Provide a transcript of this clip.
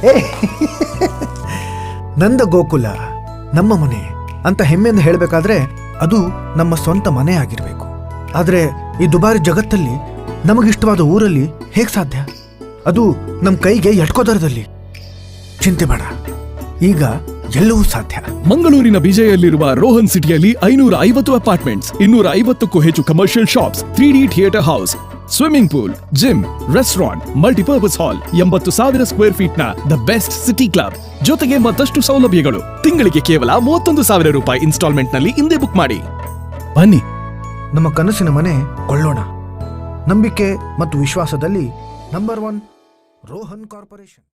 ಏ ನಂದ ಗೋಕುಲ ನಮ್ಮ ಮನೆ ಅಂತ ಹೆಮ್ಮೆಯಿಂದ ಹೇಳಬೇಕಾದ್ರೆ ಅದು ನಮ್ಮ ಸ್ವಂತ ಮನೆ ಆಗಿರ್ಬೇಕು. ಆದ್ರೆ ಈ ದುಬಾರಿ ಜಗತ್ತಲ್ಲಿ ನಮಗಿಷ್ಟವಾದ ಊರಲ್ಲಿ ಹೇಗ್ ಸಾಧ್ಯ? ಅದು ನಮ್ ಕೈಗೆ ಎಟ್ಕೋದರದಲ್ಲಿ. ಚಿಂತೆ ಬೇಡ, ಈಗ ಎಲ್ಲವೂ ಸಾಧ್ಯ. ಮಂಗಳೂರಿನ ಬಿಜೆಯಲ್ಲಿರುವ ರೋಹನ್ ಸಿಟಿಯಲ್ಲಿ 550 ಅಪಾರ್ಟ್ಮೆಂಟ್ಸ್, 250ಕ್ಕೂ ಹೆಚ್ಚು commercial shops, 3D theatre house, swimming pool, gym, restaurant, multipurpose hall, 80,000 square feet ನ ದ ಬೆಸ್ಟ್ ಸಿಟಿ ಕ್ಲಬ್, ಜೊತೆಗೆ ಮತ್ತಷ್ಟು ಸೌಲಭ್ಯಗಳು. ತಿಂಗಳಿಗೆ ಕೇವಲ 31,000 ರೂಪಾಯಿ ಇನ್ಸ್ಟಾಲ್ಮೆಂಟ್ ನಲ್ಲಿ ಹಿಂದೆ ಬುಕ್ ಮಾಡಿ. ಬನ್ನಿ, ನಮ್ಮ ಕನಸಿನ ಮನೆ ಕೊಳ್ಳೋಣ. ನಂಬಿಕೆ ಮತ್ತು ವಿಶ್ವಾಸದಲ್ಲಿ ನಂಬರ್ 1 ರೋಹನ್ ಕಾರ್ಪೊರೇಷನ್.